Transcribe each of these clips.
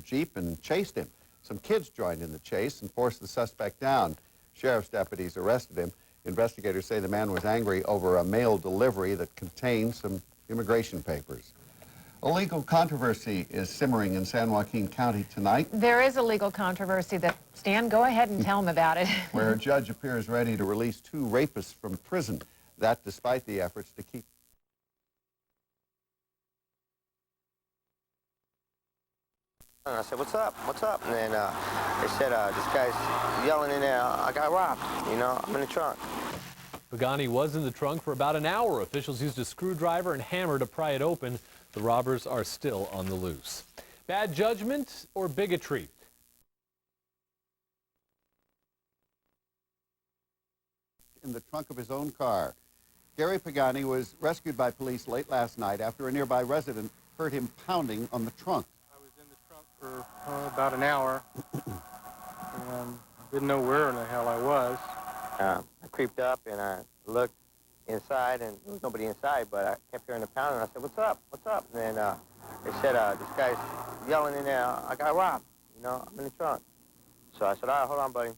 Jeep and chased him. Some kids joined in the chase and forced the suspect down. Sheriff's deputies arrested him. Investigators say the man was angry over a mail delivery that contained some immigration papers. A legal controversy is simmering in San Joaquin County tonight. There is a legal controversy that, Stan, go ahead and tell them about it. Where a judge appears ready to release 2 rapists from prison. That despite the efforts to keep... And I said, what's up? What's up? And then they said, this guy's yelling in there, I got robbed. You know, I'm in the trunk. Pagani was in the trunk for about an hour. Officials used a screwdriver and hammer to pry it open. The robbers are still on the loose. Bad judgment or bigotry? In the trunk of his own car. Gary Pagani was rescued by police late last night after a nearby resident heard him pounding on the trunk. I was in the trunk for about an hour and didn't know where in the hell I was. I creeped up and I looked inside, and there was nobody inside, but I kept hearing the pounding. I said, what's up? What's up? And then they said, this guy's yelling in there, I got robbed. You know, I'm in the trunk. So I said, all right, hold on, buddy.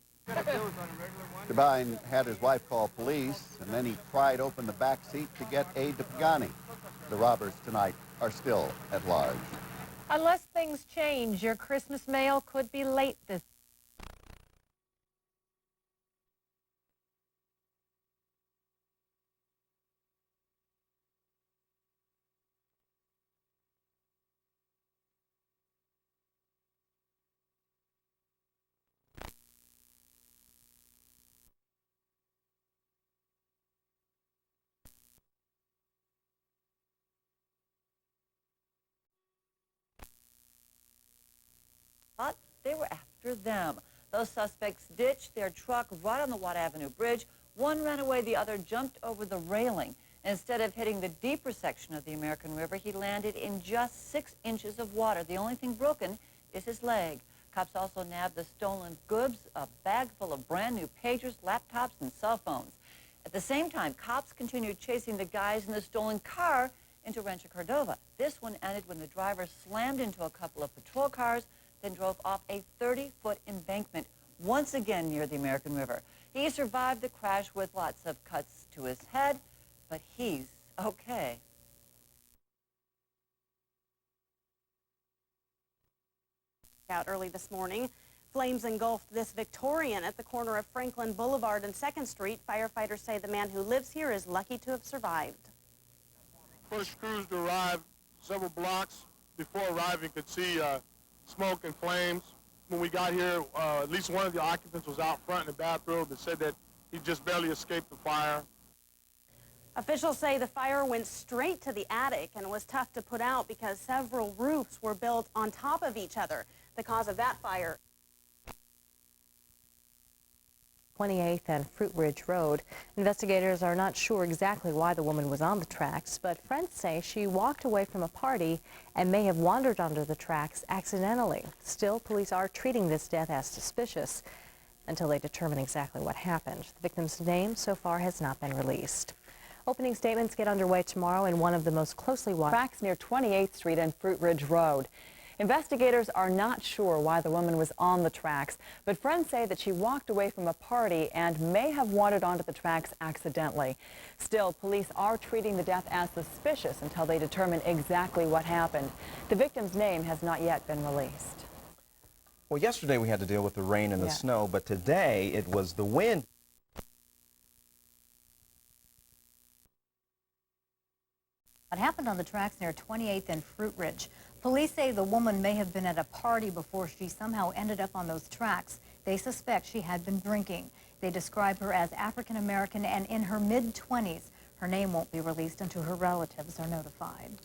Devine had his wife call police, and then he pried open the back seat to get aid to Pagani. The robbers tonight are still at large. Unless things change, your Christmas mail could be late this But they were after them. Those suspects ditched their truck right on the Watt Avenue Bridge. One ran away, the other jumped over the railing. Instead of hitting the deeper section of the American River, he landed in just 6 inches of water. The only thing broken is his leg. Cops also nabbed the stolen goods, a bag full of brand new pagers, laptops, and cell phones. At the same time, cops continued chasing the guys in the stolen car into Rancho Cordova. This one ended when the driver slammed into a couple of patrol cars, then drove off a 30-foot embankment, once again near the American River. He survived the crash with lots of cuts to his head, but he's okay. Out early this morning, flames engulfed this Victorian at the corner of Franklin Boulevard and 2nd Street. Firefighters say the man who lives here is lucky to have survived. First crews to arrive several blocks. Before arriving, could see smoke and flames. When we got here, at least one of the occupants was out front in the bathroom and said that he just barely escaped the fire. Officials say the fire went straight to the attic and was tough to put out because several roofs were built on top of each other. The cause of that fire. 28th and Fruit Ridge Road. Investigators are not sure exactly why the woman was on the tracks, but friends say she walked away from a party and may have wandered under the tracks accidentally. Still, police are treating this death as suspicious until they determine exactly what happened. The victim's name so far has not been released. Opening statements get underway tomorrow in one of the most closely watched tracks near 28th Street and Fruit Ridge Road. Investigators are not sure why the woman was on the tracks, but friends say that she walked away from a party and may have wandered onto the tracks accidentally. Still, police are treating the death as suspicious until they determine exactly what happened. The victim's name has not yet been released. Well, yesterday we had to deal with the rain and the snow, but today it was the wind. What happened on the tracks near 28th and Fruit Ridge? Police say the woman may have been at a party before she somehow ended up on those tracks. They suspect she had been drinking. They describe her as African American and in her mid-20s. Her name won't be released until her relatives are notified.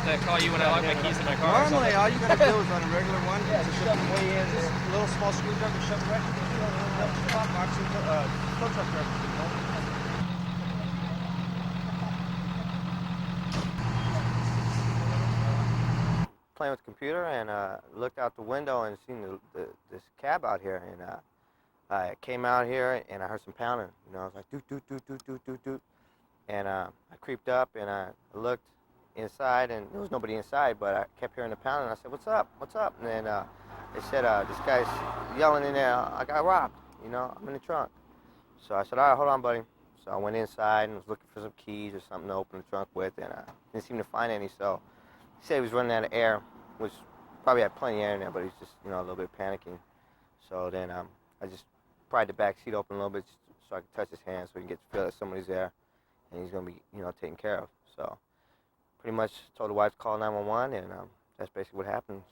have to call you when I lock my keys in my car. Normally, all you gotta do is on a regular one, just shove the way in, just a little small screwdriver, shove it right through the top box and tow truck driver. Playing with the computer and looked out the window and seen this cab out here, and I came out here and I heard some pounding. You know, I was like doot doot doot doot doot doot doot, and I creeped up and I looked inside and there was nobody inside, but I kept hearing the pounding. I said, "What's up? What's up?" And then they said, "This guy's yelling in there. I got robbed. You know, I'm in the trunk." So I said, "All right, hold on, buddy." So I went inside and was looking for some keys or something to open the trunk with, and I didn't seem to find any. So he said he was running out of air, which probably had plenty of air in there, but he's just, you know, a little bit panicking. So then I just pried the back seat open a little bit so I could touch his hand so he can get the feel that somebody's there and he's going to be, you know, taken care of. So pretty much told the wife to call 911, and that's basically what happened.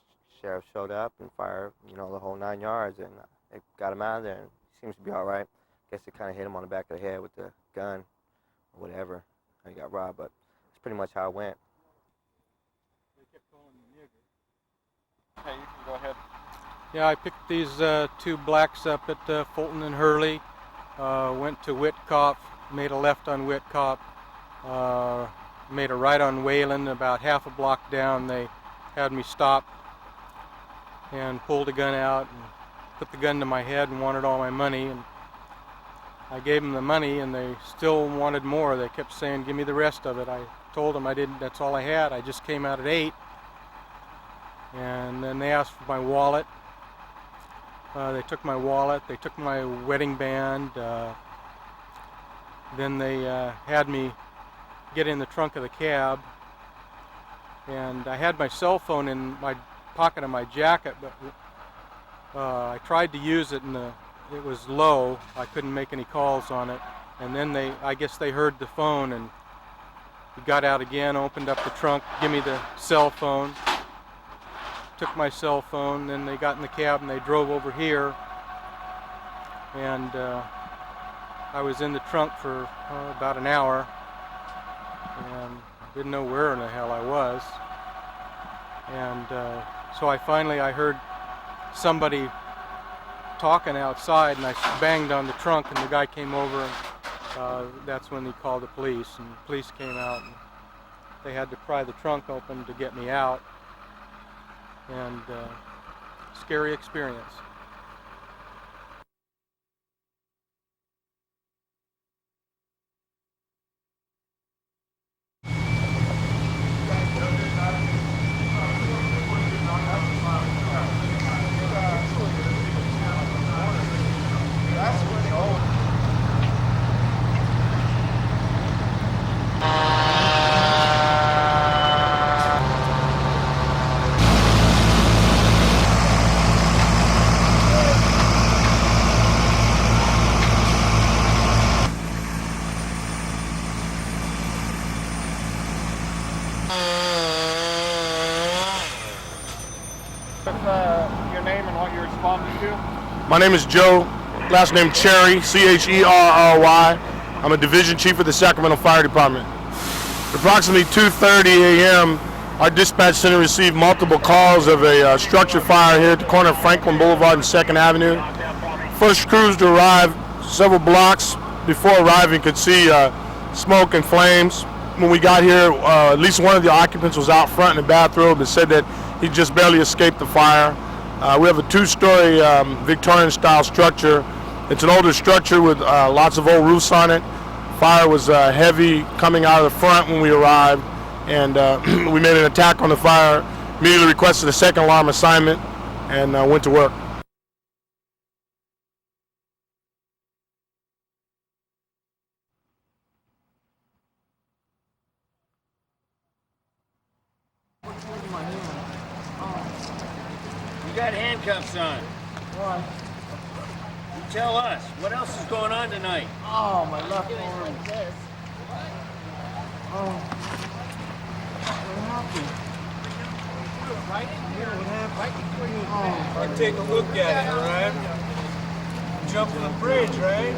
Sheriff showed up and fired, you know, the whole 9 yards, and they got him out of there, and he seems to be all right. Guess they kind of hit him on the back of the head with the gun or whatever. He got robbed, but that's pretty much how it went. Okay, you can go ahead. Yeah, I picked these two blacks up at Fulton and Hurley, went to Whitcoff, made a left on Whitcoff, made a right on Wayland. About half a block down, they had me stop and pulled a gun out and put the gun to my head and wanted all my money. And I gave them the money and they still wanted more. They kept saying, "Give me the rest of it." I told them I didn't, that's all I had. I just came out at 8. And then they asked for my wallet. They took my wallet, they took my wedding band. Then they had me get in the trunk of the cab. And I had my cell phone in my pocket of my jacket, but I tried to use it and it was low. I couldn't make any calls on it. And then I guess they heard the phone and he got out again, opened up the trunk, give me the cell phone. Took my cell phone, then they got in the cab and they drove over here, and I was in the trunk for about an hour and didn't know where in the hell I was, and so I heard somebody talking outside, and I banged on the trunk and the guy came over, and that's when he called the police, and the police came out and they had to pry the trunk open to get me out. And scary experience. Your name and what you're responding to? My name is Joe, last name Cherry, C-H-E-R-R-Y. I'm a division chief of the Sacramento Fire Department. At approximately 2:30 a.m., our dispatch center received multiple calls of a structure fire here at the corner of Franklin Boulevard and 2nd Avenue. First crews to arrive several blocks before arriving could see smoke and flames. When we got here, at least one of the occupants was out front in the bathrobe and said that he just barely escaped the fire. We have a 2-story Victorian-style structure. It's an older structure with lots of old roofs on it. Fire was heavy coming out of the front when we arrived, and we made an attack on the fire, immediately requested a second alarm assignment, and went to work. You got handcuffs on. Why? You tell us. What else is going on tonight? Oh, my left arm. Oh. What happened? Yeah, what happened? Oh. I'll take a look at it, all right? Jumping the bridge, right?